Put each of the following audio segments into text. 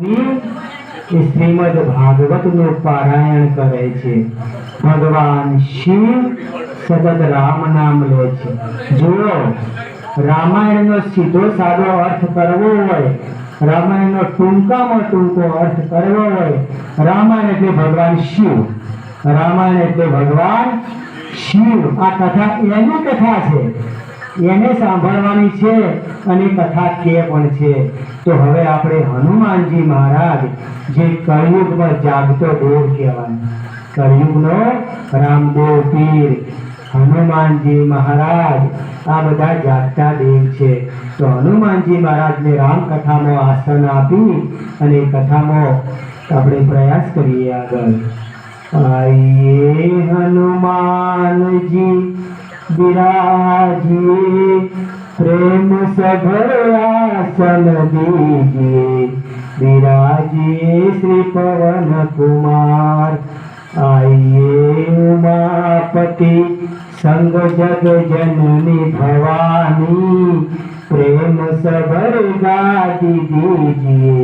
શ્રીમદ ભાગવત નું પારાયણ કરે છે। ભગવાન શિવ સતત રામ નામ લે છે। જુઓ, રામાયણ નો સીધો સાદો અર્થ કરવો હોય, રામાયણ નો ટૂંકામાં ટૂંકો અર્થ કરવો હોય, રામાયણ એટલે ભગવાન શિવ, રામાયણ એટલે ભગવાન શિવ। આ કથા એની કથા છે, એને સાંભળવાની છે અને કથા કે પણ છે। તો હવે આપણે હનુમાનજી મહારાજ જે કળિયુગમાં જાગતો દેવ કહેવાય, કળિયુગનો રામદેવ પીર, હનુમાનજી મહારાજ આ બધા જાગતા દેવ છે। તો હનુમાનજી મહારાજને રામકથામાં આસન આપી અને કથામાં આપણે પ્રયાસ કરીએ આગળ। આઈએ હનુમાનજી विराजिए प्रेम सभर आसन दीजिए, विराजिए श्री पवन कुमार। आइए उमापति संग जग जननी भवानी, प्रेम सभर गादी दीजिए,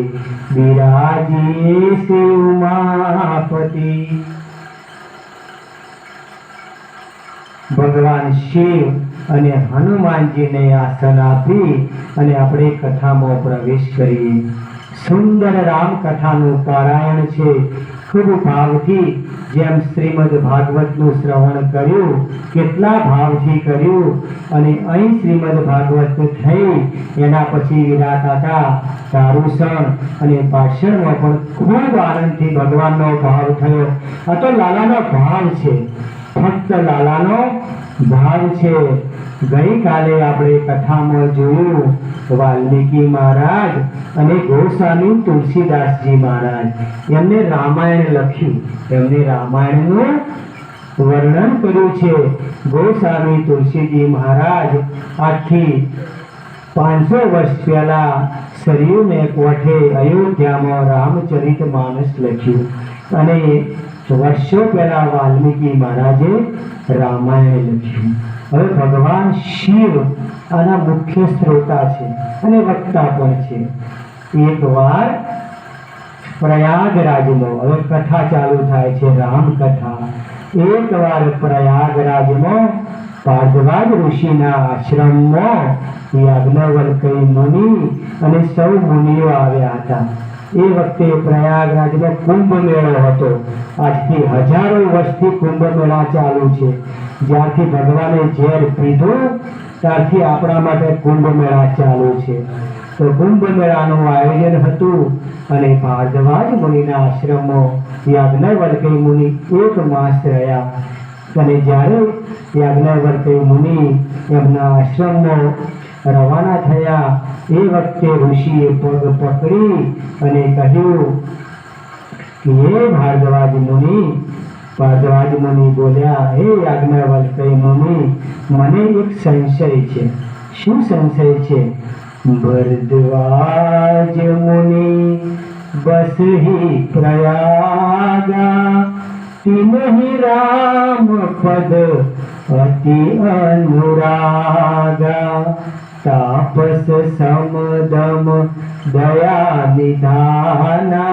विराजिए श्री उमापति। ભગવાન શિવ અને હનુમાનજીને આસન આપી અને આપણે કથામાં પ્રવેશ કરીએ। સુંદર રામકથાનું પારાયણ છે, ખૂબ ભાવથી, જેમ શ્રીમદ ભાગવતનું શ્રવણ કર્યું, કેટલા ભાવથી કર્યું। અને અહીં શ્રીમદ ભાગવત થઈ એના પછી વિરાતા તારુસણ અને પાષાણમાં પણ ખૂબ આનંદથી ભગવાનનો ભાવ થયો। આ તો લાલાનો ભાવ છે, ફક્ત લાલાનો ભાવ છે। ગઈકાલે આપણે કથામાં જોયું, વાલ્મીકી મહારાજ અને ગોસ્વામી તુલસીદાસજી મહારાજ એમને રામાયણ લખ્યું, એમને રામાયણનું વર્ણન કર્યું છે। ગોસ્વામી તુલસીજી મહારાજ આજથી 500 વર્ષ પહેલા સરયુને કોઠે અયોધ્યામાં રામચરિત માનસ લખ્યું અને વર્ષો પહેલા વાલ્મીકી મહારાજે રામાયણ લખ્યું। હવે ભગવાન શિવ આના મુખ્ય શ્રોતા છે અને વક્તા પણ છે। એકવાર પ્રયાગરાજમાં, હવે કથા ચાલુ થાય છે, રામકથા। એકવાર પ્રયાગરાજમાં ભારદ્વાજ ઋષિના આશ્રમમાં યાજ્ઞવલ્ક્ય મુનિ અને સૌ મુનિઓ આવ્યા હતા। એ વખતે પ્રયાગરાજમાં કુંભ મેળો હતો। આજથી હજારો વર્ષથી કુંભ મેળા ચાલુ છે। જ્યારથી ભગવાને ઝેર પીધું ત્યારથી આપણા માટે કુંભ મેળા ચાલુ છે। તો કુંભ મેળાનું આયોજન હતું અને ભારદ્વાજ મુનિના આશ્રમમાં યાજ્ઞવલ્ક્ય મુનિ 1 માસ રહ્યા। અને જ્યારે યાજ્ઞવલ્ક્ય મુનિ એમના આશ્રમમાં રવાના થયા એ વખતે ઋષિએ પગ પકડી અને કહ્યું કે હે ભારદ્વાજ મુનિ। ભારદ્વાજ મુનિ બોલ્યા, હે યાજ્ઞવલ્ક્ય મુનિ, મને એક સંશય છે। શું સંશય છે? ભરદ્વાજ મુનિ બસહી પ્રયાગા, तिन्हि राम पद अति अनुरागा, तापस समदम दया निधाना,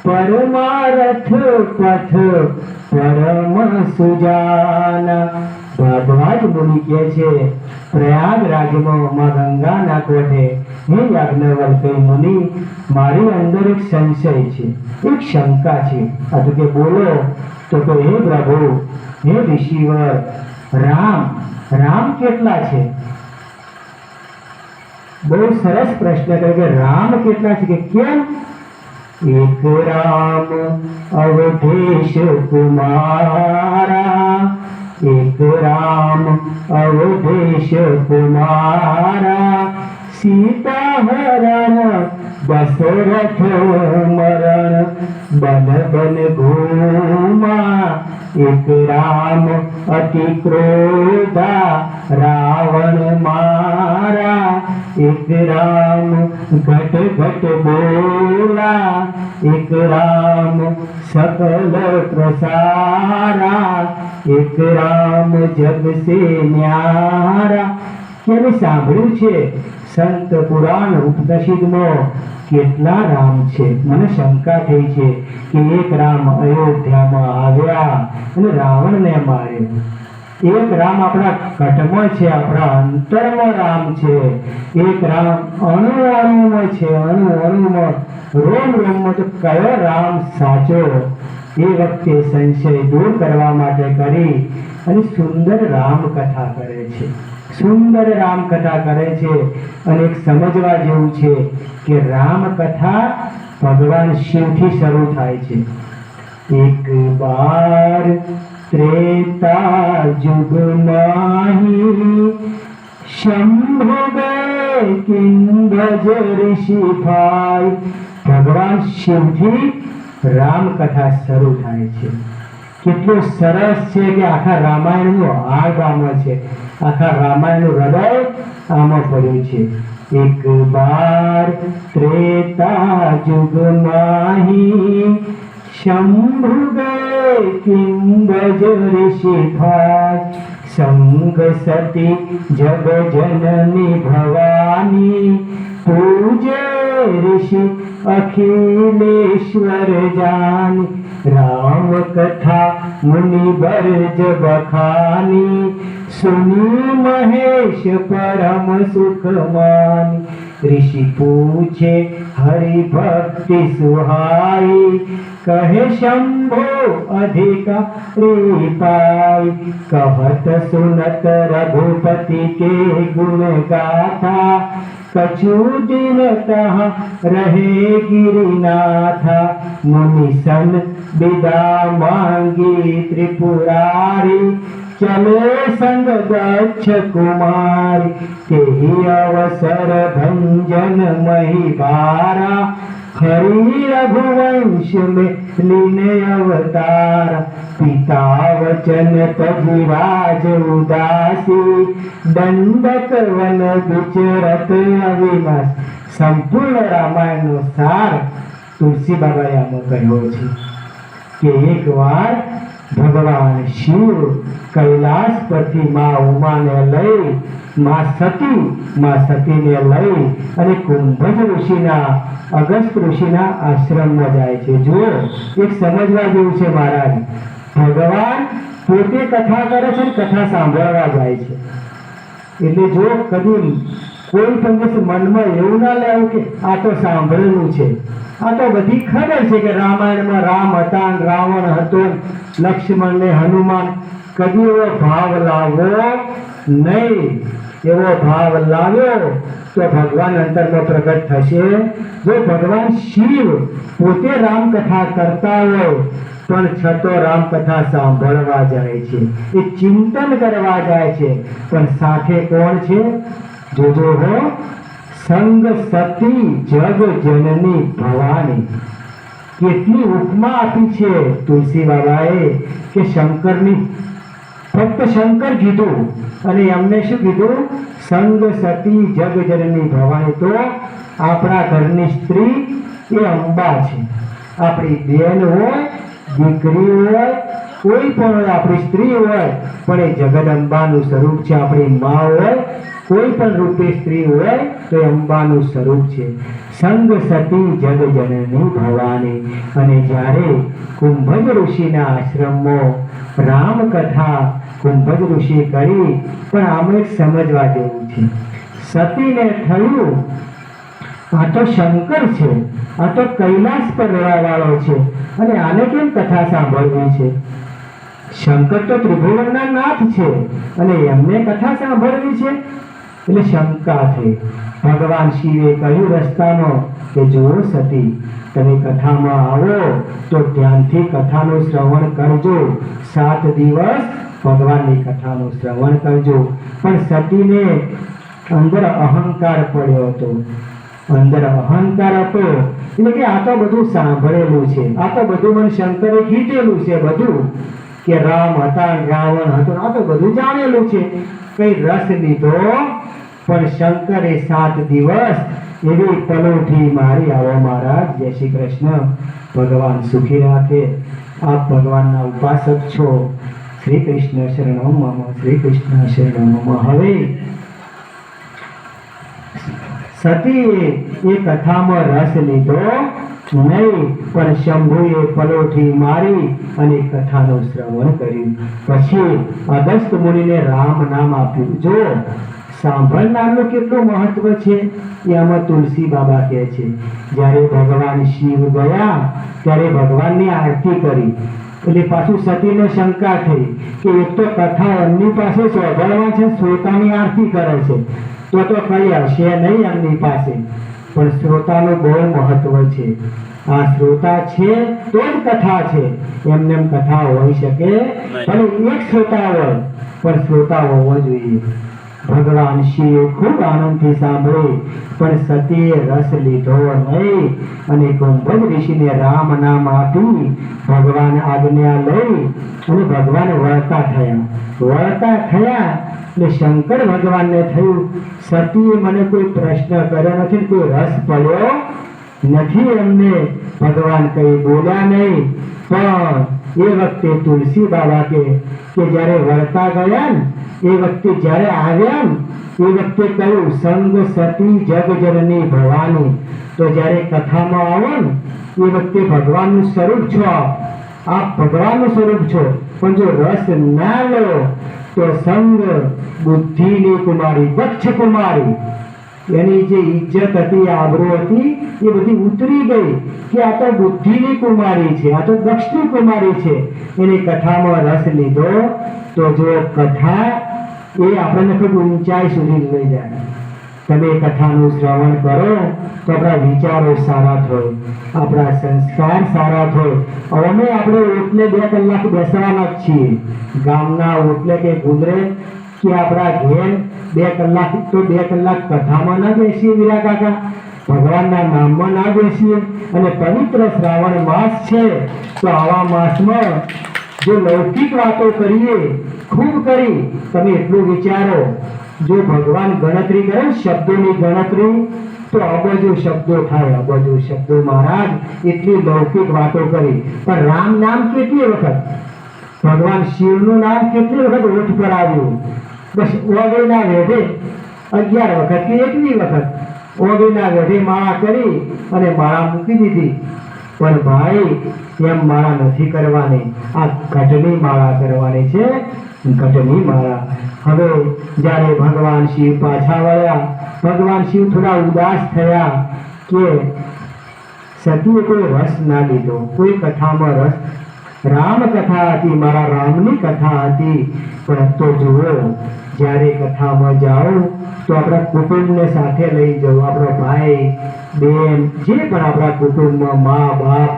परमारथ पथ परम सुजाना। ભારદ્વાજ મુનિ કહે છે, પ્રયાગરાજમાં માં ગંગાના કોઠે હે યાજ્ઞવલ્ક્ય મુનિ, મારી અંદર એક સંશય છે, એક શંકા છે। આ તો કે બોલો? તો કે હે પ્રભુ, હે ઋષિવર, રામ કેટલા છે? બહુ સરસ પ્રશ્ન કર્યો કે રામ કેટલા છે, કે કેમ? એક રામ અવધેશ કુમારા, एक राम अवधेश कुमारा, सीता हरण दशरथ मरण, बन बन घूमा। एक राम अति क्रोधा रावण मारा, एक राम घट घट बोला, एक राम सकल प्रसारा, एक राम जग से न्यारा। કે સાંભળ્યું છે સંત પુરાણ ઉપનિષદમાં કેટલા રામ છે? મને શંકા થઈ છે કે એક રામ અયોધ્યામાં આવ્યા અને રાવણને માર્યો. એક રામ આપણા કટમાં છે, આપણા અંતરમાં રામ છે. એક રામ અણુ અણુમાં છે, અણુ અણુમાં, રોમ રોમમાં. તો કયો રામ સાચો? એ વખતે સંશય દૂર કરવા માટે કરી અને સુંદર રામ કથા કરે છે. સુંદર રામ કથા કરે છે. અને એક સમજવા જેવું છે કે રામ કથા ભગવાન શિવથી શરૂ થાય છે. એક બાર ત્રેતા जुग माही शंभु गए किंभज ऋषि भाई. ભગવાન શિવથી રામકથા શરૂ થાય છે. કેટલું સરસ છે કે આખા રામાયણનું હાડ આમાં છે, આખા રામાયણનું હૃદય આમાં પડ્યું છે. એક બાર ત્રેતા जुग माही शंभु गए किंभज ऋषि भाई. संग सती जग जननी भवानी पूजे ऋषि अखिलेश्वर जानी. राम कथा मुनि बरज बखानी सुनी महेश परम सुख मानी. ऋषि पूछे हरि भक्ति सुहाई कहे शंभो अधिकारी पाई. कहत सुनत रघुपति के गुण गाथा कछु दिन तहाँ रहे गिरिनाथा. मुनि सन विदा मांगी त्रिपुरारी चले संग गच्छ कुमारी. तेहि अवसर भंजन मही भारा हरि रघुवंश में लीने अवतार. पिता वचन तजि राज उदासी दंडक वन विचरत अविनाश. संपूर्ण रामायणનો સાર તુલસી બાબાએ આમાં કહ્યો છે કે એકવાર ભગવાન શિવ કૈલાસ પરથી મા ઉમાને લઈ, મા સતીને લઈ અને કુંભજ ઋષિના, અગસ્ત ઋષિના આશ્રમમાં જાય છે. જુઓ, એક સમજવા જેવું છે મહારાજ. ભગવાન પોતે કથા કરે છે, કથા સાંભળવા જાય છે. એટલે જો કદી કોઈ પણ મનમાં એવું ના લેવું કે આ તો સાંભળેલું છે, આ તો બધી ખબર છે કે રામાયણમાં રામ હતા, રાવણ હતો, લક્ષ્મણ ને હનુમાન. કદી એવો ભાવ લાવો નહીં. એવો ભાવ લાવ્યો તો ભગવાન અંતરમાં પ્રગટ થશે. જો ભગવાન શિવ પોતે રામકથા કરતા હોય પણ છતો રામકથા સાંભળવા જાય છે, એ ચિંતન કરવા જાય છે. પણ સાથે કોણ છે? જોજો હો, સંગ સતી જગ જનની ભવાની. કેટલી ઉપમા આપી છે તુલસી બાબાએ કે શંકરની, ફક્ત શંકર કીધું અને એમને શું કીધું? સંગ સતી જગ જનની ભવાની. તો આપણા ઘરની સ્ત્રી એ અંબા છે. આપણી બેન હોય, દીકરી હોય, કોઈ પણ હોય, આપણી સ્ત્રી હોય, પણ એ જગદંબાનું સ્વરૂપ છે. આપણી મા હોય, કોઈ પણ રૂપે સ્ત્રી હોય તો એ અંબાનું સ્વરૂપ છે. સંગ સતી જગ જનની ભવાની. અને જ્યારે કુંભજ ઋષિના આશ્રમમાં રામકથા કુંભજ ઋષિ કરી, પણ આમાં એક સમજવા જેવું છે. સતીને થયું આ તો શંકર છે, આ તો કૈલાસ પર રહેવાવાળો છે, અને આને કેમ કથા સાંભળવી છે? શંકર તો ત્રિભુવનના નાથ છે અને એમને કથા સાંભળવી છે. એટલે શંકા થઈ. ભગવાન શિવે કહ્યું રસ્તામાં કે જુઓ સતી, તમે કથામાં આવો તો ધ્યાનથી કથાનું શ્રવણ કરજો. 7 દિવસ ભગવાનની કથાનું શ્રવણ કરજો. પણ સતીને અંદર અહંકાર પડ્યો હતો. અંદર અહંકાર હતો એટલે કે આ તો બધું સાંભળેલું છે, આ તો બધું મને શંકરે કીધેલું છે, બધું કે રામ હતા, રાવણ હતો, આ તો બધું જાણેલું છે. કઈ રસ લીધો પણ શંકરે 7 દિવસ એવી પલોઠી મારી. આવો મહારાજ, જય શ્રી કૃષ્ણ. ભગવાન સુખી રાખે. આપ ભગવાનના ઉપાસક છો. શ્રી કૃષ્ણ શરણમ મમ, શ્રી કૃષ્ણ શરણમ મમ. હવે સતીએ એ કથામાં રસ લીધો નહીં, પણ શંભુએ પલોઠી મારી અને કથાનું શ્રવણ કર્યું. પછી અગસ્ત મુનિને રામ નામ આપ્યું. જો સાંભળનારનું કેટલું મહત્વ છે એ આમાં તુલસી બાબા કહે છે. જ્યારે ભગવાન શિવ ગયા ત્યારે ભગવાનની આરતી કરી એટલે પાછું સતીને શંકા થઈ કે એક તો કથા એમની પાસે સાંભળવા છે, શ્રોતાની આરતી કરે છે, તો કઈ હશે નહીં એમની પાસે. પણ શ્રોતાનું બહુ મહત્વ છે. આ શ્રોતા છે તો જ કથા છે. એમને એમ કથા હોઈ શકે પણ એક શ્રોતા હોય, પણ શ્રોતા હોવો જોઈએ. ભગવાન શિવ ખૂબ આનંદથી સાંભળે, પણ સતીએ રસ લીધો નહીં અને કુંભજ ઋષિને રામ નામ આપી ભગવાન આજ્ઞા લઈ અને ભગવાન વળતા થયા એટલે શંકર ભગવાનને થયું સતીએ મને કોઈ પ્રશ્ન કર્યો નથી, કોઈ રસ પડ્યો નથી એમને. ભગવાન કઈ બોલ્યા નહીં. પણ એ વખતે તુલસી બાબા કે જ્યારે વળતા ગયા ને એ વખતે જ્યારે આવ્યા ને એ વખતે કહ્યું સંગ સતી જગ જનની ભવાની. તો જ્યારે કથામાં આવો ને એ વખતે ભગવાનનું સ્વરૂપ છો, આપ ભગવાનનું સ્વરૂપ છો, પણ જો રસ ના લો તો સંગ બુદ્ધિની કુમારી દક્ષ કુમારી એની જે ઇજ્જત હતી, આબરૂ હતી એ બધી ઉતરી ગઈ કે આ તો બુદ્ધિની કુમારી છે, આ તો દક્ષની કુમારી છે. એની કથામાં રસ લીધો તો જો કથા એ આપણને ખૂબ ઊંચાઈ સુધી લઈ જાય. તમે કથાનું શ્રવણ કરો તો આપણા વિચારો સારા થાય, આપણા સંસ્કાર સારા થાય. અમે આપણે ઓટલે 2 કલાક બેસવાના જ છીએ. ગામના ઓટલે કે ગુંદરે કે આપણા ઘેર 2 કલાક તો 2 કલાક કથામાં ના બેસીએ વીરા કાકા, ભગવાનના નામમાં ના બેસીએ. અને પવિત્ર શ્રાવણ માસ છે તો આવા માસમાં જો લૌકિક વાતો કરીએ ખૂબ કરી. તમે એટલું વિચારો, જો ભગવાન ગણતરી કરે શબ્દોની ગણતરી તો અબજો શબ્દો થાય, અબજો શબ્દો. મહારાજ એટલી લૌકિક વાતો કરી, પણ રામ નામ કેટલી વખત, ભગવાન શિવનું નામ કેટલી વખત ઓઠ પર આવ્યું? બસ ઓગળના વેઢે 11 વખત કે 21 વખત ઓગળના વેઢે માળા કરી અને માળા મૂકી દીધી. પણ ભાઈ એમ માળા નથી કરવાની, આ ઘટની માળા કરવાની છે, ઘટની માળા. હવે જ્યારે ભગવાન શિવ પાછા વળ્યા, ભગવાન શિવ થોડા ઉદાસ થયા કે સતીએ કોઈ રસ ના લીધો, કોઈ કથામાં રસ. રામ કથા હતી, મારા રામની કથા હતી. પણ તો જુઓ જ્યારે કથામાં જાઓ તો આપણા કુટુંબને સાથે લઈ જવું, આપણો ભાઈ બેન જે પણ આપણા કુટુંબમાં મા બાપ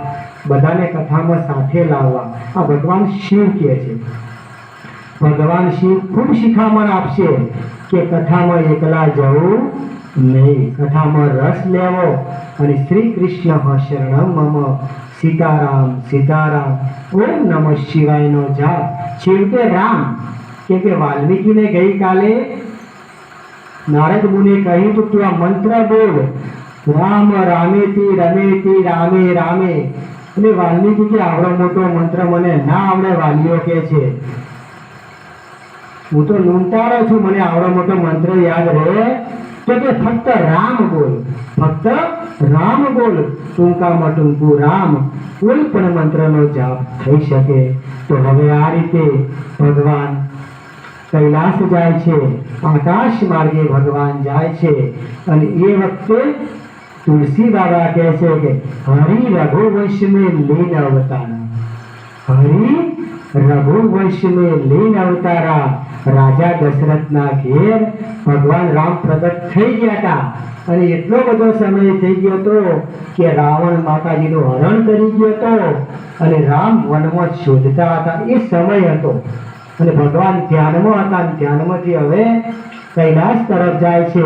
બધાને કથામાં સાથે લાવવા. આ ભગવાન શિવ કહે છે. ભગવાન શિવ ખૂબ શિખામણ આપશે કે કથામાં એકલા જવું નહીં, કથામાં રસ લેવો. અને શ્રી કૃષ્ણ શરણમ મમ, સીતારામ સીતારામ, ઓમ નમઃ શિવાયનો જાપ. છેવટે રામ કે વાલ્મીકીને ગઈકાલે નારદ મુનિએ કહ્યું તો તું આ મંત્ર બોલ, રામ રામેતિ રમેતિ રામે રામે. એટલે વાલ્મીકી કે આવડો મોટો મંત્ર મને ના આવડે, વાલીઓ કે છે હું તો લૂંટારો છું, મને આવડો મોટો મંત્ર યાદ રહે? તો કે ફક્ત રામ બોલ, ફક્ત રામ બોલ, ટૂંકામાં ટૂંકું રામ, કોઈ પણ મંત્રનો જાપ થઈ શકે. તો હવે આ રીતે ભગવાન કૈલાસ જાય છે, આકાશ માર્ગે ભગવાન જાય છે. અને એ વખતે તુલસી બાબા કહે છે કે હરિ રઘુવંશ में लीन अवतारा, હરિ રઘુવંશ में लीन अवतारा. રાજા દશરથના ઘેર ભગવાન રામ પ્રગટ થઈ ગયા હતા અને એટલો બધો સમય થઈ ગયો હતો કે રાવણ માતાજીનું હરણ કરી ગયો હતો અને રામ વનમાં શોધતા હતા. એ સમય હતો અને ભગવાન ધ્યાનમાં હતા. ધ્યાનમાંથી હવે કૈલાસ તરફ જાય છે.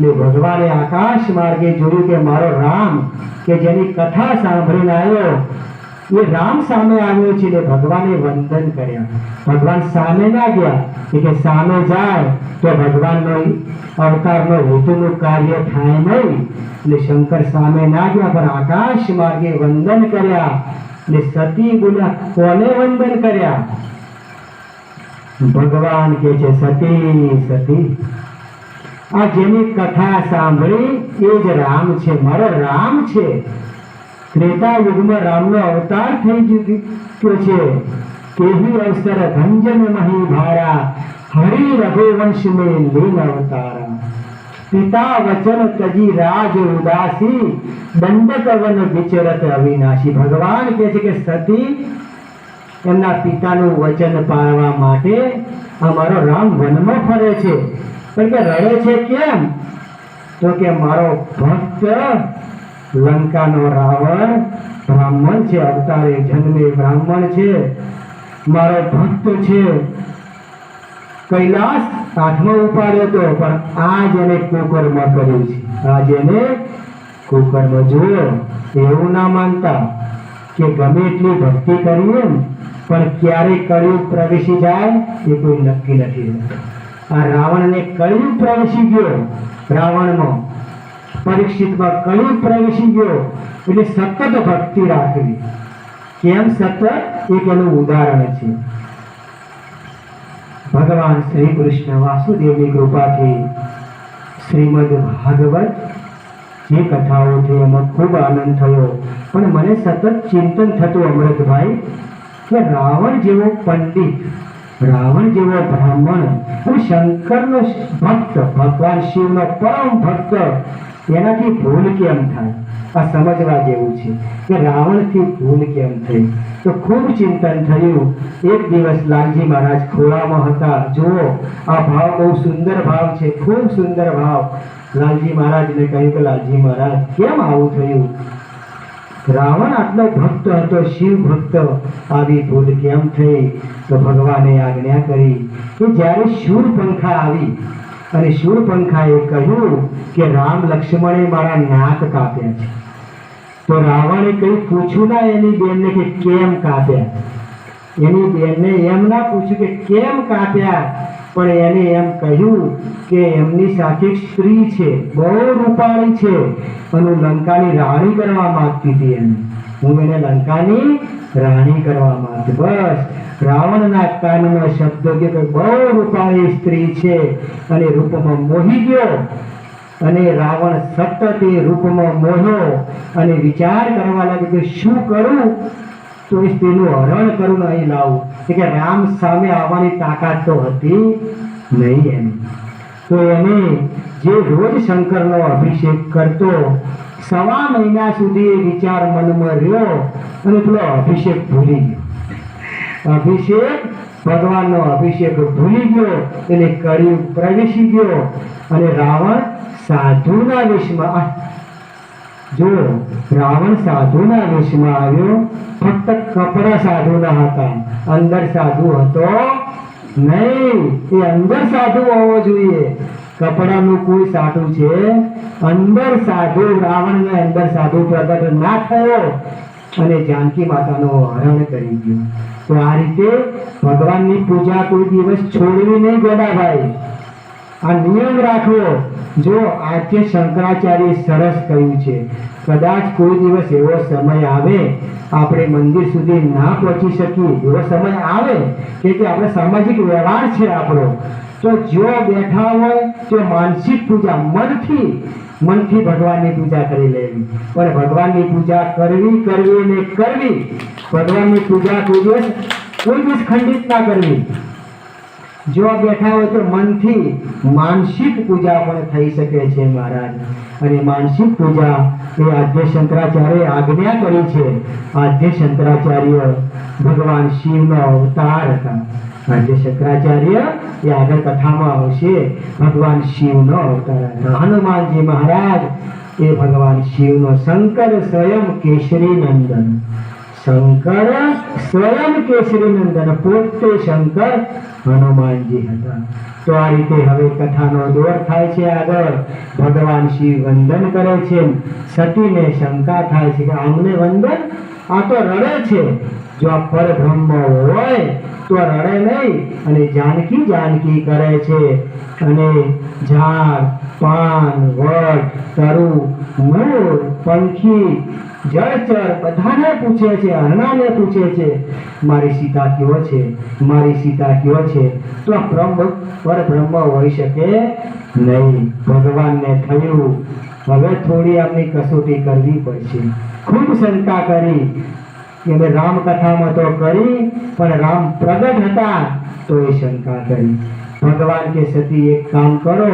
ને ભગવાને આકાશ માર્ગે જોયું કે મારો રામ કે જેની કથા સાંભળીને આવ્યો એ રામ સામે આવ્યો છે. ને ભગવાને વંદન કર્યા. ભગવાન સામે ના ગયા કે સામે જાય તો ભગવાનનો અવતારનો હેતુનું કાર્ય થાય નહીં. એટલે શંકર સામે ના ગયા પણ આકાશ માર્ગે વંદન કર્યા. ને સતી બોલ્યા કોને વંદન કર્યા? ભગવાન કે છે સતી સતી આ જેની કથા સાંભળી એ જ રામ છે, મારો રામ છે. ત્રેતા યુગમાં રામનો અવતાર થઈ ચૂક્યો છે. કેવી અવસર ભંજન મહી ભારા, હરિ રઘુવંશ में लीन अवतारा. પિતા વચન તજી રાજ ઉદાસી, દંડક વન વિચરત અવિનાશી. ભગવાન કહે છે કે સતી એમના પિતાનું વચન પાળવા માટે અમારો રામ વનમાં ફરે છે. પણ કે રડે છે કેમ? તો કે મારો ભક્ત લંકાનો રાવણ બ્રાહ્મણ છે, અવતારે જન્મે બ્રાહ્મણ છે, મારો ભક્ત છે. કૈલાસ હાથમાં ઉપાડ્યો તો, પણ આજ એને કુકર્મ કર્યું છે. આજ એને કુકર્મ. જુઓ, એવું ના માનતા કે ગમે એટલી ભક્તિ કરીએ પણ ક્યારે કળિયુગ પ્રવેશી જાય એ કોઈ નક્કી નથી રહેતું. આ રાવણને કળિયુગ પ્રવેશી ગયો, રાવણમાં પરીક્ષિતમાં કળિયુગ પ્રવેશી ગયો એટલે સતત ભક્તિ રાખવી. કેમ સતત? એક એનું ઉદાહરણ છે. ભગવાન શ્રી કૃષ્ણ વાસુદેવની કૃપાથી શ્રીમદ ભાગવત જે કથાઓ છે એમાં ખૂબ આનંદ થયો. પણ મને સતત ચિંતન થતું અમૃતભાઈ કે રાવણ જેવો પંડિત, રાવણ જેવો બ્રાહ્મણ અને શંકરનો ભક્ત, ભગવાન શિવનો પરમ ભક્ત, એનાથી ભૂલ કેમ થાય? આ સમજવા જેવું છે કે રાવણથી ભૂલ કેમ થઈ. તો ખૂબ ચિંતન થયું. એક દિવસ લાલજી મહારાજ ખોળામાં હતા. જુઓ, આ ભાવ બહુ સુંદર ભાવ છે, ખૂબ સુંદર ભાવ. લાલજી મહારાજને કહ્યું કે લાલજી મહારાજ કેમ આવું થયું? રાવણ આટલો ભક્ત હતો, શિવ ભક્ત, આવી ભૂલ કેમ થઈ? તો ભગવાને આજ્ઞા કરી કે જ્યારે શૂરપંખા આવી અને શૂરપંખાએ કહ્યું કે રામ લક્ષ્મણે મારા નાક કાપ્યા છે, તો રાવણે કંઈ પૂછ્યું ના એની બેનને કે કેમ કાપ્યા. એની બેનને એમ ના પૂછ્યું કે કેમ કાપ્યા, પણ એને એમ કહ્યું કે એમની સાથે એક સ્ત્રી છે, બહુ રૂપાળી છે અને લંકાની રાણી કરવા માંગતી હતી. હું એને લંકાની રાણી કરવા માંગતી. બસ રાવણના કાનમાં શબ્દ કે બહુ રૂપાળી સ્ત્રી છે અને રૂપમાં મોહી ગયો. અને રાવણ સતત એ રૂપમાં મોહ્યો અને વિચાર કરવા લાગ્યો કે શું કરું તો એ સ્ત્રીનું હરણ કરું ને અહીં લાવું. કે રામ સામે આવવાની તાકાત તો હતી નહીં એની. તો એને જે રોજ શંકરનો અભિષેક કરતો, 1.5 મહિના સુધી એ વિચાર મનમાં રહ્યો અને પેલો અભિષેક ભૂલી ગયો. અભિષેક, ભગવાનનો અભિષેક ભૂલી ગયો એટલે કળિયુગ પ્રવેશી ગયો અને રાવણ સાધુના વેશમાં, જો રાવણ સાધુના વેશમાં આવ્યો. ફક્ત કપડા સાધુના હતા, અંદર સાધુ હતો નહીં. એ અંદર સાધુ હોવો જોઈએ. કપડાનું કોઈ સાધુ છે? અંદર સાધુ. રાવણને અંદર સાધુ પ્રગટ ના થયો અને જાનકી માતાનું હરણ કરી ગયું. તો આ રીતે ભગવાનની પૂજા કોઈ દિવસ છોડવી નહીં ગોડાભાઈ. આ નિયમ રાખવો. જો આજે શંકરાચાર્ય સરસ કહ્યું છે, કદાચ કોઈ દિવસ એવો સમય આવે આપણે મંદિર સુધી ના પહોંચી શકીએ, એવો સમય આવે કે આપણે સામાજિક વ્યવહાર છે આપણો, તો જો બેઠા હોય તો માનસિક પૂજા મનથી ભગવાનની પૂજા કરી લેવી. પણ ભગવાનની પૂજા કરવી ને કરવી. ભગવાનની પૂજા કોઈ દિવસ ખંડિત ના કરવી. જો બેઠા હોય તો મનથી માનસિક પૂજા પણ થઈ શકે છે મહારાજ. અને માનસિક પૂજા એ આદ્ય શંકરાચાર્ય આજ્ઞા કરી છે. આદ્ય શંકરાચાર્ય ભગવાન શિવનો અવતાર હતા. આદ્ય શંકરાચાર્ય એ આગળ કથામાં આવશે, ભગવાન શિવનો અવતાર હતા. હનુમાનજી મહારાજ એ ભગવાન શિવનો, શંકર સ્વયં કેસરી નંદન. શંકર સ્વયં કેસરી નંદન, પોતે શંકર હનુમાનજી હતા. તો આ રીતે હવે કથાનો દોર થાય છે આગળ. ભગવાન શિવ વંદન કરે છે. સતીને શંકા થાય છે કે આમને વંદન, આ તો રડે છે. જો આ પરબ્રહ્મ હોય તો રડે નહીં. અને જાનકી કરે છે. અને ઝાડ, પાન, વડ, તરુ, મોર, પંખી જળચર બધાને પૂછે છે, હરણાને પૂછે છે, મારી સીતા કયો છે, મારી સીતા કયો છે? તો આ પરબ્રહ્મ હોઈ શકે નહીં. ભગવાનને થયું હવે થોડી આમની કસોટી કરવી પડશે. ખૂબ શંકા કરી કે રામ કથામાં તો કરી, પણ રામ પ્રગટ હતા તો એ શંકા કરી. ભગવાન કે સતી એક કામ કરો,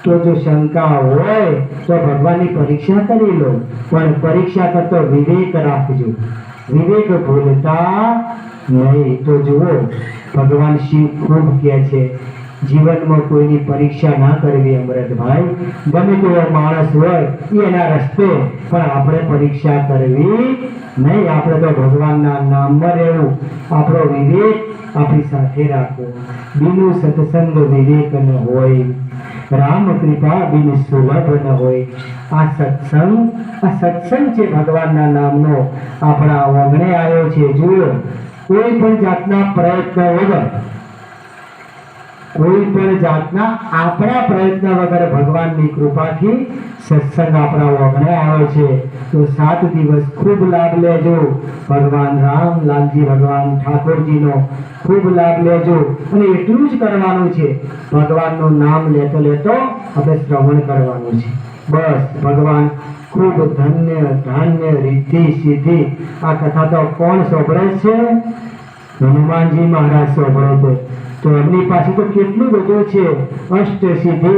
તો જો શંકા હોય તો ભગવાનની પરીક્ષા કરી લો, પણ પરીક્ષા કરતો વિવેક રાખજો, વિવેક ભૂલતા નહીં. તો જુઓ ભગવાન શિવ ખૂબ કહે છે જીવનમાં કોઈની પરીક્ષા ના કરવી અમૃતભાઈ. ગમે તેવો માણસ હોય એના રસ્તે, પણ આપણે પરીક્ષા કરવી નહીં. આપણે તો ભગવાનના નામમાં રહેવું, આપણો વિવેક આપણી સાથે રાખવો. બિનુ સત્સંગ વિવેક ન હોય, રામ કૃપા બિન સુલભ ન હોય. આ સત્સંગ છે ભગવાનના નામનો આપણા ઓગણે આવ્યો છે. જુઓ કોઈ પણ જાતના પ્રયત્ન વગર, કોઈ પણ જાતના આપણા પ્રયત્ન વગર ભગવાનની કૃપાથી સત્સંગ આપણા ઓગણે આવ્યો છે. તો 7 દિવસ ખૂબ લાભ લેજો. ભગવાન રામ, લાલજી ભગવાન ઠાકોરજીનો ખૂબ લાભ લેજો. અને એટલું જ કરવાનું છે, ભગવાનનું નામ લેતો લેતો આપણે શ્રવણ કરવાનું છે. બસ ભગવાન ખૂબ ધન્ય ધાન્ય રિદ્ધિ સિદ્ધિ. આ કથા તો કોણ સાંભળે છે? હનુમાનજી મહારાજ સાંભળે છે. તો એમની પાસે તો કેટલું બધું છે, અષ્ટ સિદ્ધિ,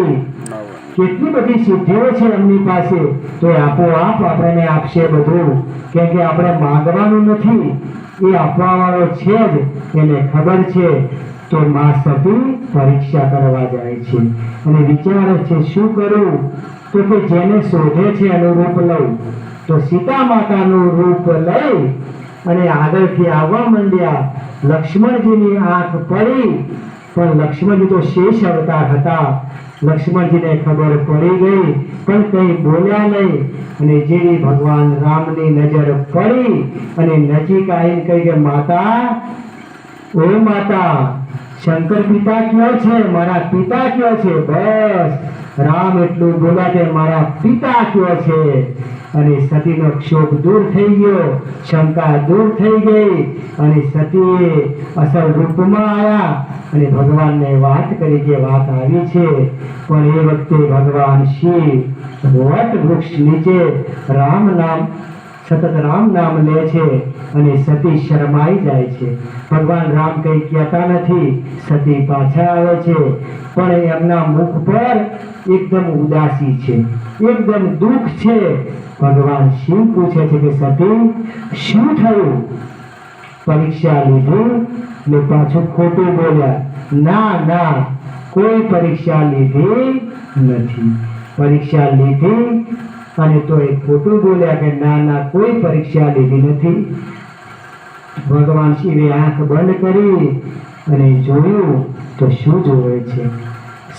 કેટલી બધી સિદ્ધિઓ છે એમની પાસે. તો આપોઆપ આપણને આપશે બધું, કેમ કે આપણે માંગવાનું નથી, એ આપવા વાળો છે જ, એને ખબર છે. તો માં સતી પરીક્ષા કરવા જાય છે અને વિચારે છે શું કરું? તો કે જેને શોધે છે એનું રૂપ લઉં. તો સીતા માતાનું રૂપ લઈ અને આગળથી આવવા માંડ્યા. લક્ષ્મણજીની આંખ પડી, પણ લક્ષ્મણજી તો શેષ અવતાર હતા. લક્ષ્મણજીને ખબર પડી ગઈ, પણ કંઈ બોલ્યા નહીં. અને જેવી ભગવાન રામની નજર પડી અને નજીક આવીને કહી કે માતા, ઓ માતા, શંકર પિતા કયો છે? મારા પિતા કયો છે? બસ રામ એટલું બોલ્યા કે મારા પિતા કયો છે. અને સતીનો ક્ષોભ દૂર થઈ ગયો, શંકા દૂર થઈ ગઈ અને સતીએ અસલ રૂપમાં આવ્યા અને ભગવાનને વાત કરી કે વાત આવી છે. પણ એ વખતે ભગવાન શિવ વટ વૃક્ષ નીચે સતત રામ નામ લે છે અને સતી શરમાઈ જાય છે. ભગવાન રામ કંઈ કહેતા નથી, સતી પાછા આવે છે, પણ એમના મુખ પર એકદમ ઉદાસી છે, એકદમ દુઃખ છે. ભગવાન શિવ પૂછે છે કે સતી શું થયું? પરીક્ષા લીધી ને પાછું ખોટું બોલ્યા. ના ના, કોઈ પરીક્ષા લીધી નથી. પરીક્ષા લીધી અને તો એ ખોટું બોલ્યા કે ના ના, કોઈ પરીક્ષા લીધી નથી. ભગવાન શિવે આંખ બંધ કરી અને જોયું તો શું જોવે છે?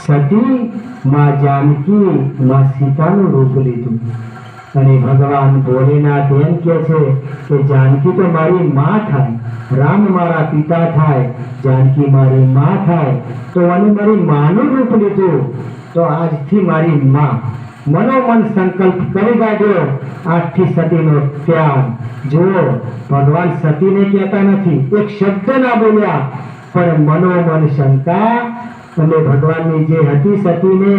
સતી માં જાનકી, માં સીતાનું રૂપ લીધું. અને ભગવાન ભોલેનાથ એમ કહે છે કે જાનકી તો મારી માં થાય, રામ મારા પિતા થાય, જાનકી મારી માં થાય. તો અને મારી માનું રૂપ લીધું, તો આજથી મારી માં. મનોમન સંકલ્પ કરી કાઢ્યો, આજથી સતીનો ત્યાગ. જુઓ ભગવાન સતીને કહેતા નથી, એક શબ્દ ના બોલ્યા, પણ મનોમન શંકા અને ભગવાનની જે હતી સતીને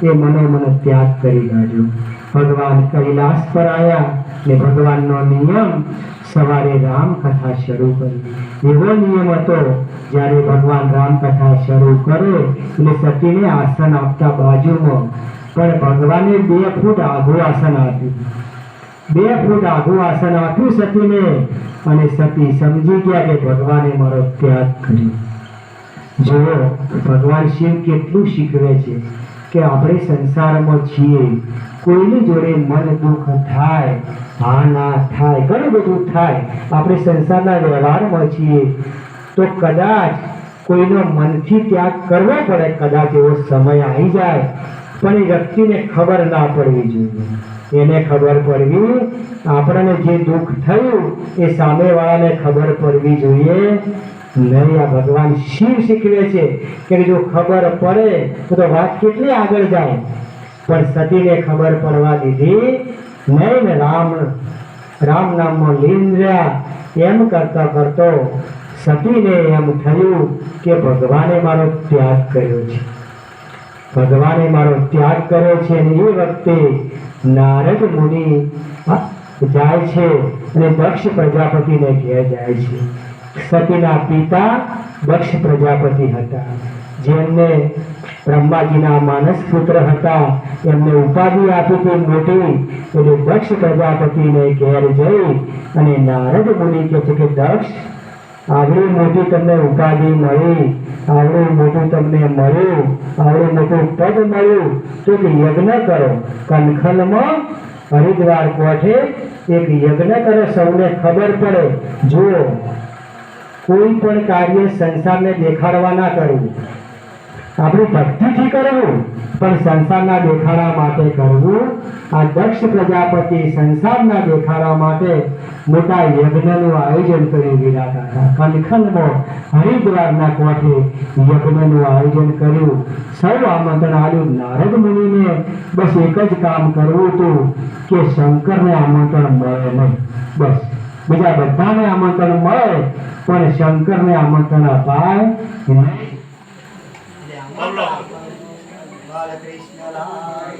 એ મનોમન ત્યાગ કરી કાઢ્યો. ભગવાન કૈલાસ પર આવ્યા ને ભગવાનનો નિયમ સવારે રામકથા શરૂ કરી. એવો નિયમ હતો, જ્યારે ભગવાન રામકથા શરૂ કરે એટલે સતીને આસન આપતા બાજુમાં, પણ ભગવાને 2 ફૂટ આઘું આસન આપ્યું. 2 ફૂટ આઘું આસન આપ્યું સતીને, અને સતી સમજી ગયા કે ભગવાને મારો ત્યાગ કર્યો. જુઓ ભગવાન શિવ કેટલું શીખવે છે કે આપણે સંસારમાં છીએ, કોઈની જોડે મન દુઃખ થાય, હા ના થાય, ઘણું બધું થાય. આપણે સંસારના વ્યવહારમાં છીએ તો કદાચ કોઈનો મનથી ત્યાગ કરવો પડે, કદાચ એવો સમય આવી જાય, પણ એ વ્યક્તિને ખબર ના પડવી જોઈએ. એને ખબર પડવી, આપણને જે દુઃખ થયું એ સામેવાળાને ખબર પડવી જોઈએ નહીં. આ ભગવાન શિવ શીખવે છે કે જો ખબર પડે તો વાત કેટલી આગળ જાય. પણ સતીને ખબર પડવા દીધી નહીં ને રામ રામ નામમાં લીન રહ્યા. એમ કરતો કરતો સતીને એમ થયું કે ભગવાને મારો ત્યાગ કર્યો છે, ભગવાને મારો ત્યાગ કર્યો છે. અને એ વખતે નારદ મુનિ જાય છે અને દક્ષ પ્રજાપતિને ઘેર જાય છે. સતીના પિતા દક્ષ પ્રજાપતિ હતા, જેમને બ્રહ્માજીના માનસ પુત્ર હતા. એમને ઉપાધિ આપી હતી મોટી. એટલે દક્ષ પ્રજાપતિને ઘેર જઈ અને નારદ મુનિ કહે છે કે દક્ષ, આવડી મોટી તમને ઉપાધિ મળી, આવડું મોટું તમને મળ્યું, આવડું મોટું પદ મળ્યું, તો એક યજ્ઞ કરો. કનખલમાં હરિદ્વાર કોઠે એક યજ્ઞ કરો, સૌને ખબર પડે. જુઓ, કોઈ પણ કાર્ય સંસારને દેખાડવા ના કરવું, આપણી ભક્તિથી કરવું, પણ સંસારના દેખાડા માટે કરવું. આ દક્ષ પ્રજાપતિ સંસારના દેખાડા માટે મોટા યજ્ઞનું આયોજન કરી વિરાટ હતા. કનખલમાં હરિદ્વારના કોઠે યજ્ઞનું આયોજન કર્યું. સૌ આમંત્રણ આવ્યું. નારદ મુનિને બસ એક જ કામ કરવું હતું કે શંકરને આમંત્રણ મળે નહીં, બસ બીજા બધાને આમંત્રણ મળે પણ શંકરને આમંત્રણ અપાય નહીં. બાલકૃષ્ણ લાલ